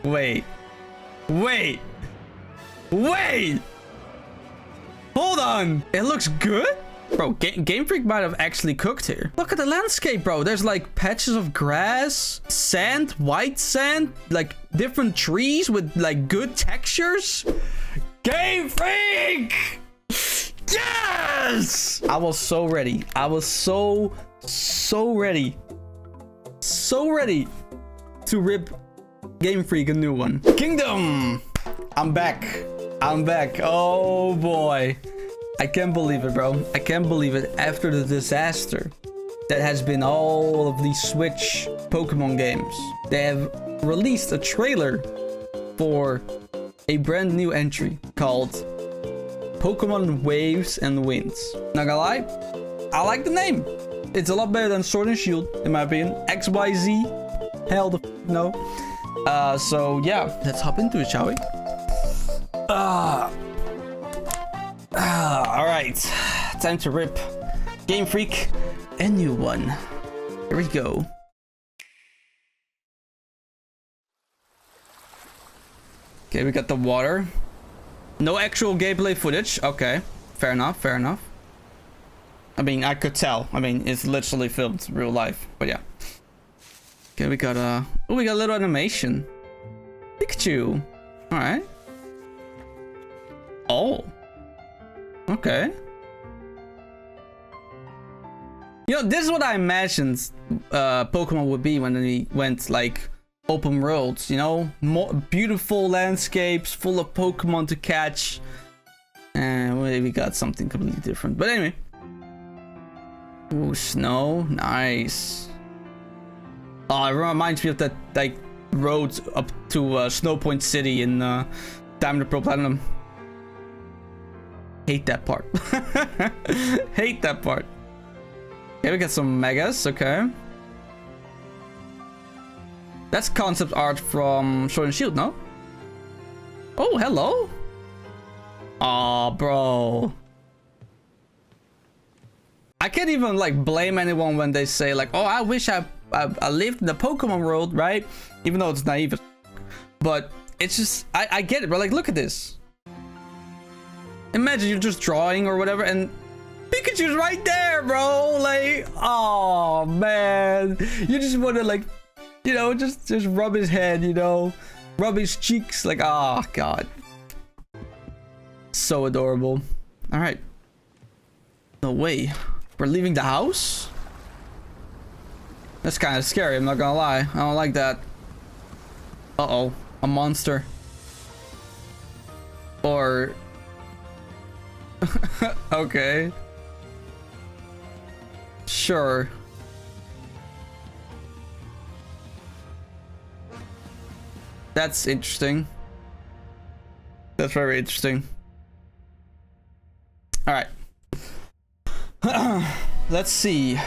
Wait. Wait. Wait. Hold on. It looks good? Bro, Game Freak might have actually cooked here. Look at the landscape, bro. There's like patches of grass, sand, white sand, like different trees with like good textures. Game Freak! Yes! I was so ready. I was so ready. So ready to rip Game Freak a new one. Kingdom! I'm back. I'm back. Oh boy. I can't believe it, bro. I can't believe it. After the disaster that has been all of these Switch Pokemon games, they have released a trailer for a brand new entry called Pokemon Waves and Winds. Not gonna lie, I like the name. It's a lot better than Sword and Shield, in my opinion. XYZ, hell the no. So yeah, let's hop into it, shall we? All right, time to rip Game Freak a new one. Here we go. Okay, we got the water. No actual gameplay footage. Okay, fair enough, fair enough. I mean, I could tell. I mean, it's literally filmed real life, but yeah. Okay, we got oh, we got a little animation. Pikachu. All right. Oh. Okay. You know, this is what I imagined Pokemon would be when we went like open worlds, you know? More beautiful landscapes full of Pokemon to catch. And we got something completely different. But anyway. Ooh, snow. Nice. Oh, it reminds me of that like road up to Snow Point City in Diamond, Pearl, Platinum. Hate that part. Hate that part. Okay, we got some megas. Okay. That's concept art from Sword and Shield, no? Oh, hello. Aw, bro. I can't even like blame anyone when they say like, oh, I wish I lived in the Pokemon world, right? Even though it's naive. But it's just, I get it, bro. Like, look at this. Imagine you're just drawing or whatever and Pikachu's right there, bro. Like, oh man. You just want to like, you know, just rub his head, you know, rub his cheeks. Like, oh god. So adorable. All right. No way. We're leaving the house? That's kind of scary, I'm not gonna lie. I don't like that. Uh-oh. A monster. Or... okay. Sure. That's interesting. That's very interesting. Alright. Let's see.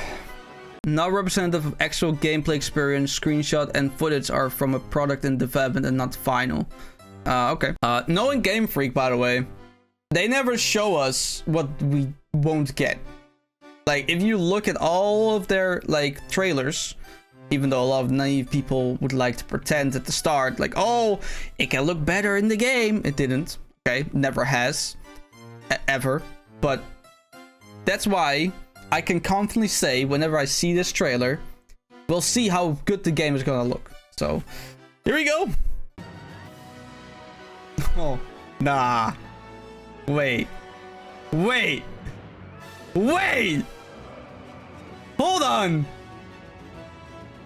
Not representative of actual gameplay experience. Screenshot and footage are from a product in development and not final. Okay. Knowing Game Freak, by the way, they never show us what we won't get. Like, if you look at all of their, like, trailers, even though a lot of naive people would like to pretend at the start, like, oh, it can look better in the game. It didn't. Okay. Never has. Ever. But that's why I can confidently say whenever I see this trailer, we'll see how good the game is gonna look. So, here we go. Oh, nah. Wait. Wait. Wait. Hold on.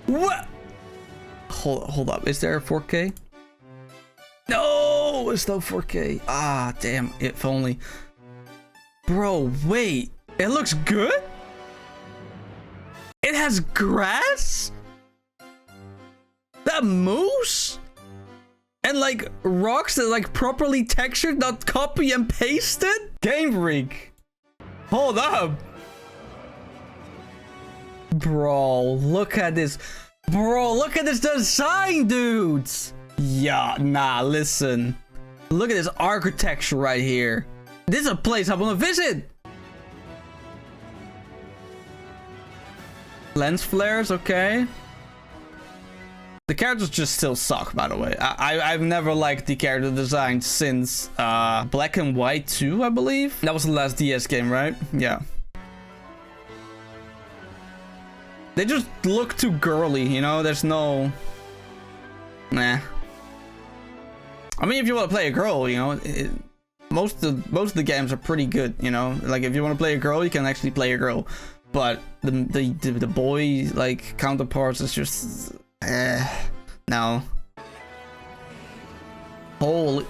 What? Hold up. Is there a 4K? No, it's no 4K. Ah, damn. If only. Bro, wait. It looks good? It has grass? That moves? And like rocks that like properly textured, not copy and pasted? Game Freak. Hold up. Bro, look at this. Bro, look at this design, dudes. Yeah, nah, listen. Look at this architecture right here. This is a place I want to visit. Lens flares, okay. The characters just still suck, by the way. I've never liked the character design since Black and White 2, I believe. That was the last DS game, right? Yeah. They just look too girly, you know? There's no... Nah. I mean, if you want to play a girl, you know, most of the games are pretty good, you know? Like, if you want to play a girl, you can actually play a girl. But the boy, like, counterparts is just... no. Holy...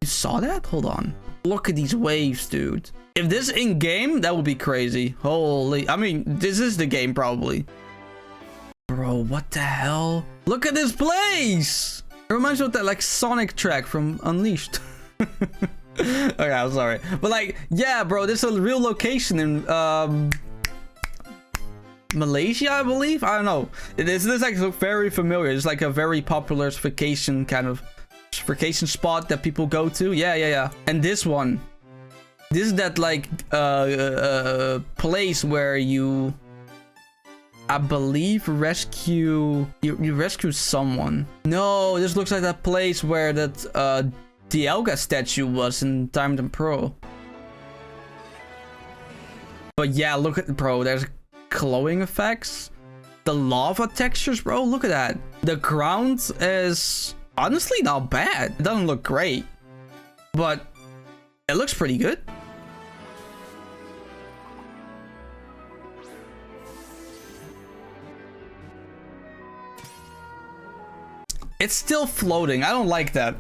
You saw that? Hold on. Look at these waves, dude. If this in-game, that would be crazy. Holy... I mean, this is the game, probably. Bro, what the hell? Look at this place! It reminds me of that, like, Sonic track from Unleashed. Okay, I'm sorry. But, like, yeah, bro, this is a real location in, Malaysia, I believe. I don't know. This like very familiar. It's like a very popular vacation spot that people go to. Yeah. And this one, this is that like place where you, I believe, rescue you rescue someone. No, this looks like that place where that Dialga statue was in Diamond and Pearl. But yeah, look at, bro, there's glowing effects, the lava textures, bro. Look at that. The ground is honestly not bad. It doesn't look great, but it looks pretty good. It's still floating. I don't like that.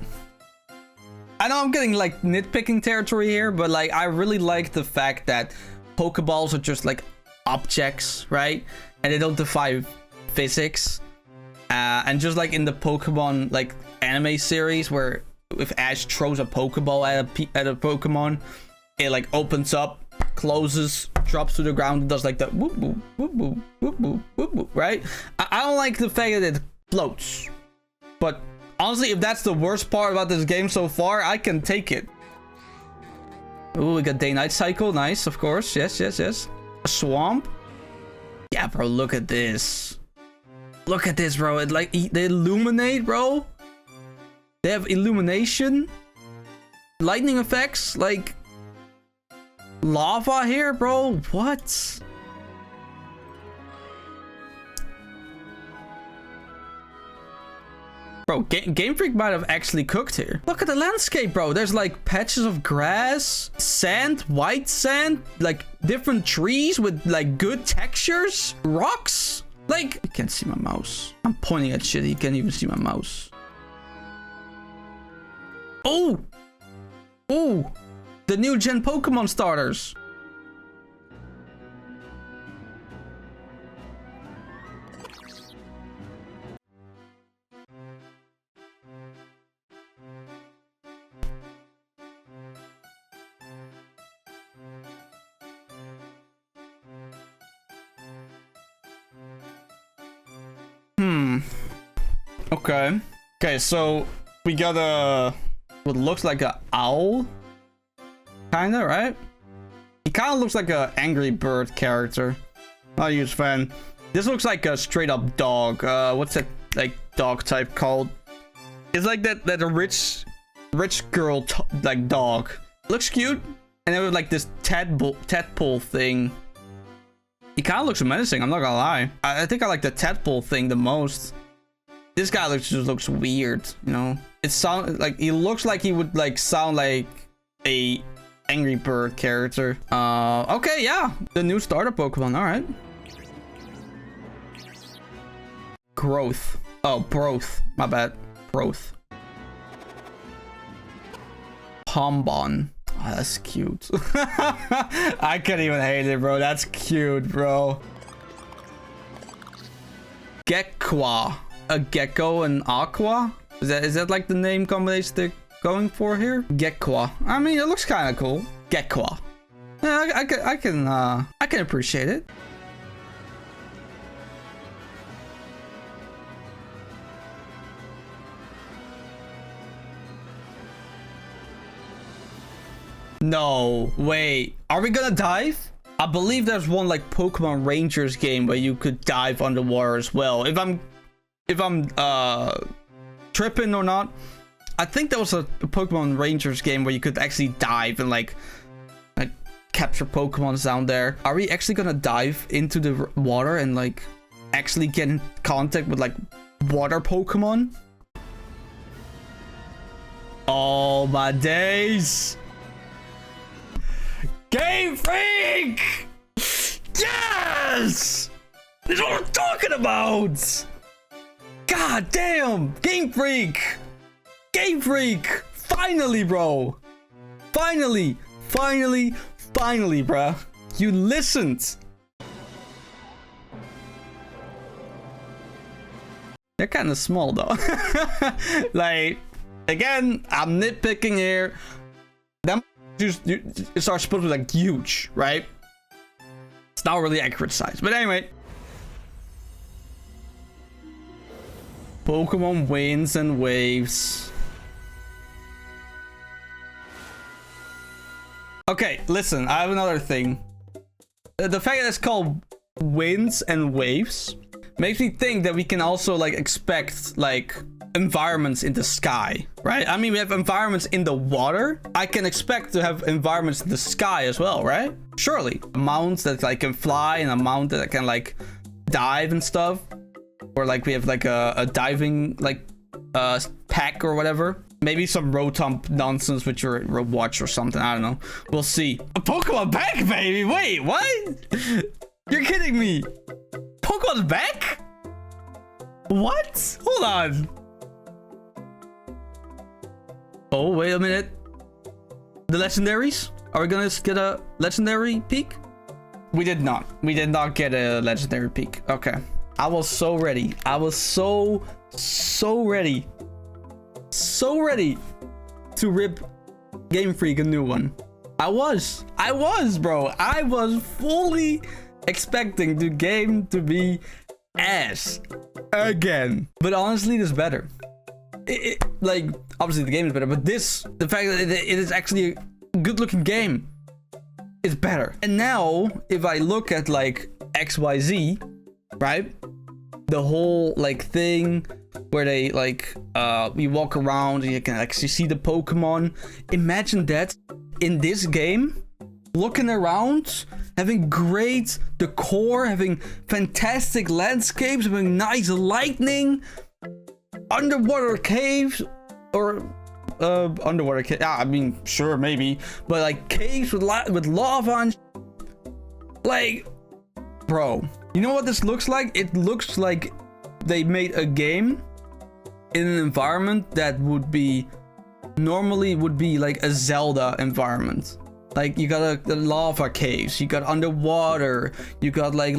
I know I'm getting like nitpicking territory here, but like I really like the fact that Pokeballs are just like objects, right? And they don't defy physics. And just like in the Pokemon like anime series, where if Ash throws a Pokeball at a Pokemon, it like opens up, closes, drops to the ground, and does like that whoop whoop whoop whoop whoop whoop whoop whoop, right? I don't like the fact that it floats, but honestly, if that's the worst part about this game so far, I can take it. Ooh, we got day-night cycle. Nice, of course. Yes. A swamp. Yeah, bro, look at this. Look at this, bro. It like they illuminate, bro. They have illumination, lightning effects, like lava here, bro. What? Bro, Game Freak might have actually cooked here. Look at the landscape, bro. There's like patches of grass, sand, white sand, like different trees with like good textures, rocks. Like, you can't see my mouse. I'm pointing at shit. You can't even see my mouse. Oh, the new gen Pokemon starters. Okay, so we got what looks like a owl, kinda, right? He kind of looks like a Angry Bird character. Not a huge fan. This looks like a straight up dog. What's that like dog type called? It's like that a rich girl like dog. Looks cute, and it was like this tadpole thing. He kind of looks menacing. I'm not gonna lie. I think I like the tadpole thing the most. This guy just looks weird, you know. It sounds like he looks like he would like sound like a Angry Bird character. Okay, yeah, the new starter Pokemon. All right. Growth. Oh, Broth. My bad. Broth. Pombon. Oh, that's cute. I can't even hate it, bro. That's cute, bro. Gekwa. A gecko and aqua? Is that like the name combination they're going for here? Gekwa. I mean, it looks kind of cool. Gekwa. Yeah, I can appreciate it. No, wait. Are we gonna dive? I believe there's one like Pokemon Rangers game where you could dive underwater as well. If I'm if I'm tripping or not. I think there was a Pokemon Rangers game where you could actually dive and like capture Pokemons down there. Are we actually gonna dive into the water and like actually get in contact with like water Pokemon? Oh my days! Gamefreak! Yes! That's what I'm talking about! God damn! Gamefreak! Gamefreak! Finally, bro! Finally, bruh. You listened! They're kind of small, though. Like, again, I'm nitpicking here. Them just are supposed to be, like, huge, right? It's not really accurate size. But anyway. Pokemon Winds and Waves. Okay, listen, I have another thing. The fact that it's called Winds and Waves makes me think that we can also like expect like environments in the sky, right? I mean, we have environments in the water. I can expect to have environments in the sky as well, right? Surely. Mounts that like can fly and a mount that can like dive and stuff. Or like we have like a diving like pack or whatever. Maybe some Rotom nonsense with your watch or something. I don't know. We'll see. A Pokemon back, baby. Wait, what? You're kidding me. Pokemon's back? What? Hold on. Oh, wait a minute. The legendaries? Are we gonna get a legendary peak? We did not. We did not get a legendary peak. Okay. I was so ready. I was so ready. So ready to rip Gamefreak a new one. I was, bro. I was fully expecting the game to be ass again. But honestly, this is better. Like, obviously the game is better, but this, the fact that it is actually a good looking game is better. And now, if I look at like XYZ, right? The whole like thing where they like you walk around and you can actually see the Pokemon. Imagine that in this game, looking around, having great decor, having fantastic landscapes, having nice lightning, underwater caves, or underwater cave. Yeah, I mean, sure, maybe, but like caves with lava and like, bro. You know what this looks like? It looks like they made a game in an environment that would be normally would be like a Zelda environment. Like you got the lava caves, you got underwater, you got like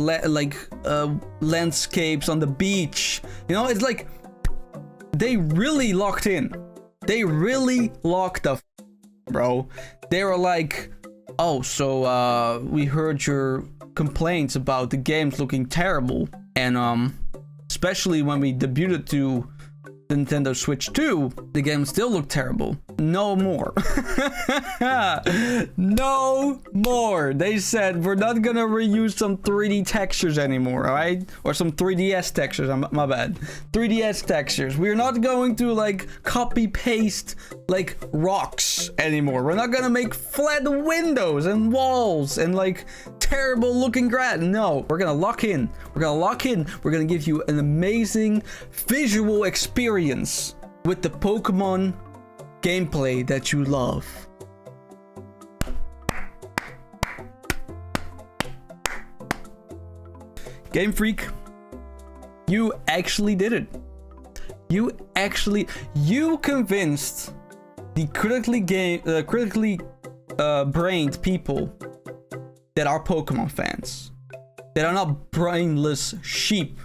landscapes on the beach. You know, it's like they really locked in. They really locked the bro. They were like, oh, so we heard your complaints about the games looking terrible, and especially when we debuted to Nintendo Switch 2, the game still looked terrible. No more. No more. They said we're not gonna reuse some 3D textures anymore, alright? Or some 3DS textures, my bad. 3DS textures. We're not going to like copy paste like rocks anymore. We're not gonna make flat windows and walls and like terrible looking grass. No, we're gonna lock in. We're gonna lock in. We're gonna give you an amazing visual experience with the Pokemon gameplay that you love. Gamefreak, you actually did it. You convinced the critically brained people that are Pokemon fans, that are not brainless sheep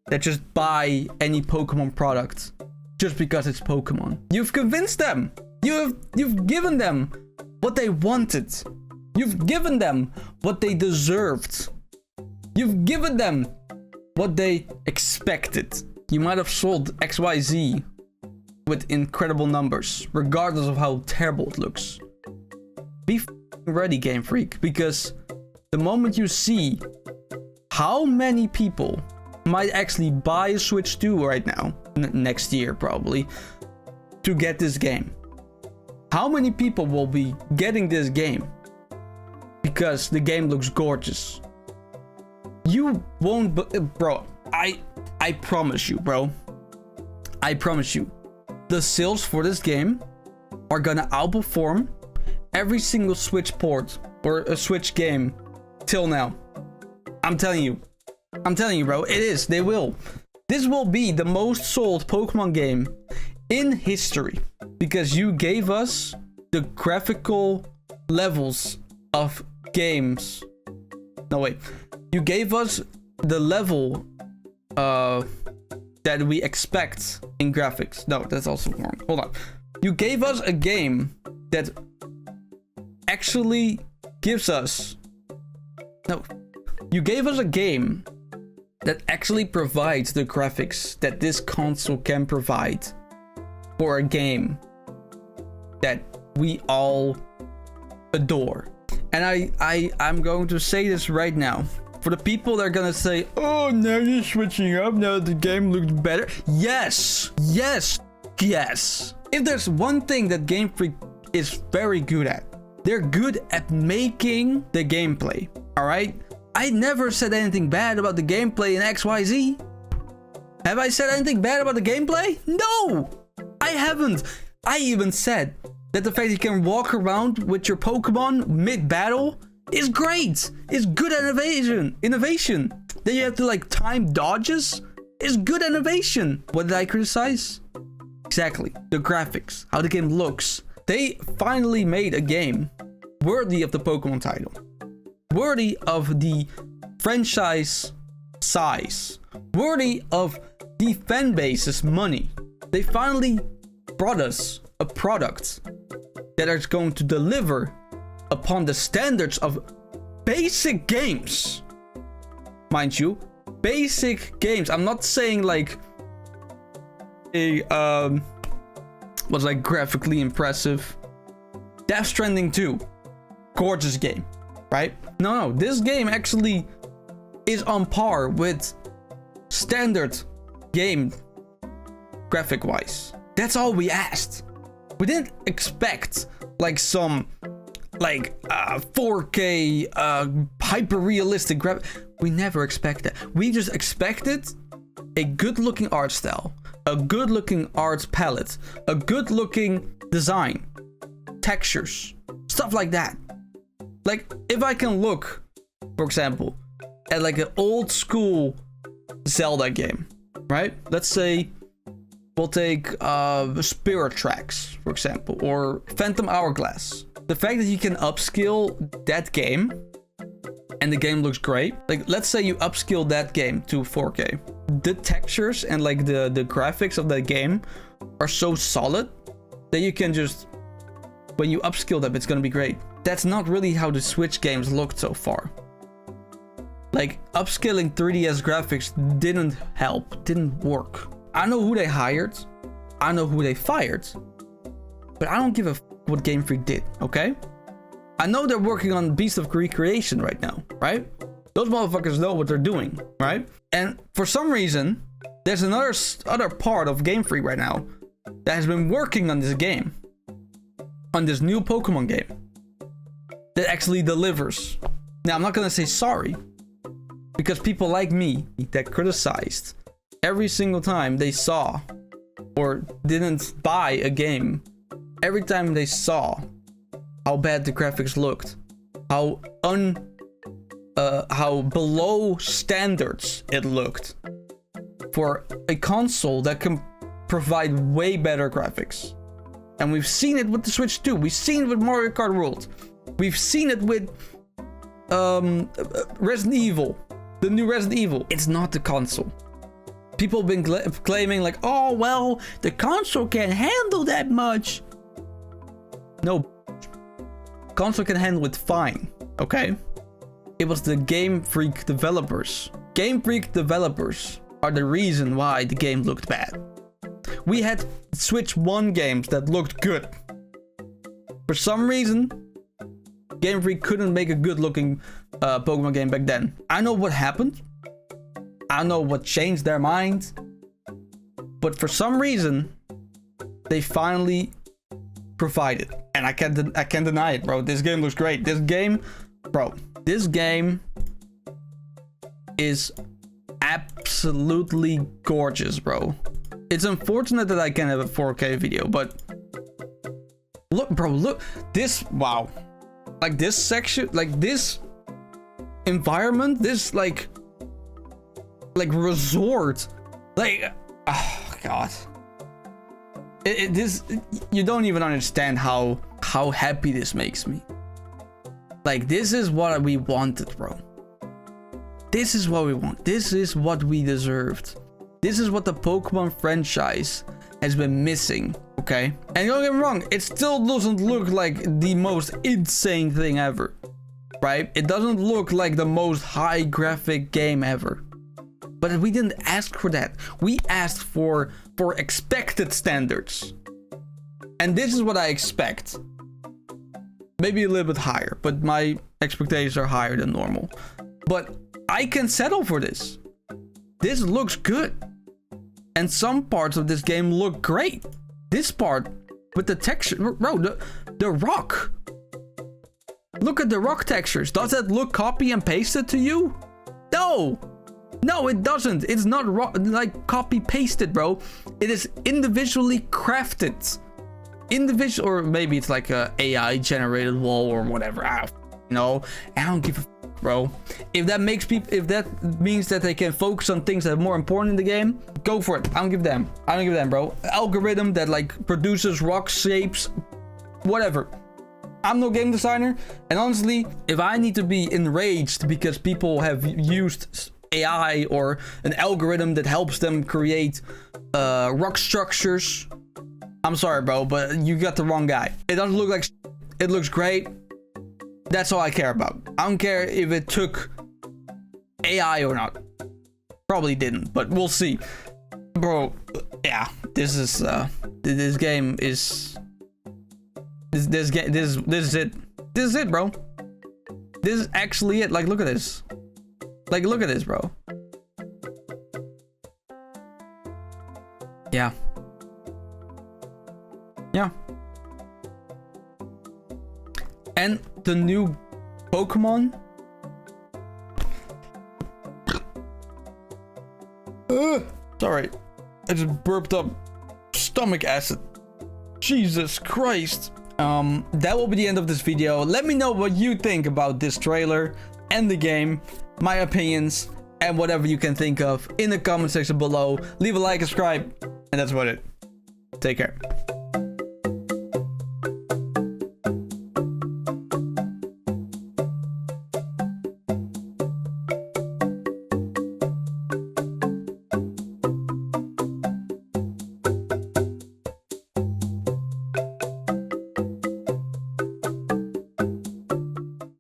that just buy any Pokemon product just because it's Pokemon. You've convinced them. You've given them what they wanted. You've given them what they deserved. You've given them what they expected. You might have sold XYZ with incredible numbers, regardless of how terrible it looks. Be ready, Gamefreak, because the moment you see how many people might actually buy a Switch 2 right now, next year probably, to get this game. How many people will be getting this game because the game looks gorgeous? You won't, bro. I promise you, bro. I promise you, the sales for this game are gonna outperform every single Switch port or a Switch game till now. I'm telling you, bro. It is. They will. This will be the most sold Pokemon game in history because you gave us the graphical levels of games. No, wait. You gave us the level that we expect in graphics. No, that's also wrong. Hold on. You gave us a game that actually gives us... No. You gave us a game that actually provides the graphics that this console can provide for a game that we all adore. And I'm going to say this right now. For the people that are gonna say, oh, now you're switching up, now the game looks better. Yes, yes, yes. If there's one thing that Gamefreak is very good at, they're good at making the gameplay, all right? I never said anything bad about the gameplay in XYZ. Have I said anything bad about the gameplay? No, I haven't. I even said that the fact you can walk around with your Pokemon mid-battle is great. It's good innovation. Then you have to like time dodges. It's good innovation. What did I criticize? Exactly. The graphics. How the game looks. They finally made a game worthy of the Pokemon title. Worthy of the franchise size. Worthy of the fan base's money. They finally brought us a product that is going to deliver upon the standards of basic games. Mind you, basic games. I'm not saying like a was like graphically impressive. Death Stranding 2, gorgeous game, right? No, this game actually is on par with standard game graphic wise. That's all we asked. We didn't expect like some 4K hyper realistic we never expected that. We just expected a good looking art style, a good looking art palette, a good looking design, textures, stuff like that. Like if I can look, for example, at like an old school Zelda game, right? Let's say we'll take Spirit Tracks, for example, or Phantom Hourglass. The fact that you can upscale that game and the game looks great. Like, let's say you upscale that game to 4K. The textures and like the graphics of that game are so solid that you can just, when you upscale them, it's gonna be great. That's not really how the Switch games looked so far. Like, upscaling 3DS graphics didn't help, didn't work. I know who they hired, I know who they fired, but I don't give a what Gamefreak did, okay? I know they're working on Beast of Recreation right now, right? Those motherfuckers know what they're doing, right? And for some reason, there's other part of Gamefreak right now that has been working on this game, on this new Pokemon game, that actually delivers. Now, I'm not gonna say sorry, because people like me that criticized every single time they saw or didn't buy a game, every time they saw how bad the graphics looked, how below standards it looked for a console that can provide way better graphics. And we've seen it with the Switch 2. We've seen it with Mario Kart World. We've seen it with Resident Evil, the new Resident Evil. It's not the console. People have been claiming like, oh, well, the console can't handle that much. No, console can handle it fine, okay? It was the Gamefreak developers. Gamefreak developers are the reason why the game looked bad. We had Switch 1 games that looked good. For some reason, Gamefreak couldn't make a good looking Pokemon game back then. I know what happened. I don't know what changed their mind, but for some reason, they finally provided. And I can't deny it, bro. This game looks great. This game is absolutely gorgeous, bro. It's unfortunate that I can't have a 4K video, but look, bro, look. This, wow. Like this section, like this environment, this like resort, like, oh god. This, you don't even understand how happy this makes me. Like, this is what we wanted, bro. This is what we want. This is what we deserved. This is what the Pokemon franchise has been missing, okay? And don't get me wrong, it still doesn't look like the most insane thing ever, right? It doesn't look like the most high graphic game ever. But we didn't ask for that. We asked for expected standards. And this is what I expect. Maybe a little bit higher, but my expectations are higher than normal. But I can settle for this. This looks good. And some parts of this game look great. This part with the texture, bro, the rock. Look at the rock textures. Does that look copy and pasted to you? No. No, it doesn't. It's not like copy pasted, bro. It is individually crafted. Individual, or maybe it's like a AI generated wall or whatever. I don't give a f, bro. If that makes people, if that means that they can focus on things that are more important in the game, go for it. I don't give them, bro. Algorithm that like produces rock shapes, whatever. I'm no game designer, and honestly, if I need to be enraged because people have used AI or an algorithm that helps them create rock structures, I'm sorry, bro, but you got the wrong guy. It doesn't look like it looks great. That's all I care about. I don't care if it took AI or not. Probably didn't, but we'll see. Bro, yeah, this is this game is this is it. This is it, bro. This is actually it. Like, look at this. Like, look at this, bro. Yeah. Yeah. And the new Pokemon. Sorry. I just burped up stomach acid. Jesus Christ. That will be the end of this video. Let me know what you think about this trailer and the game, my opinions, and whatever you can think of in the comment section below. Leave a like, subscribe, and that's about it. Take care.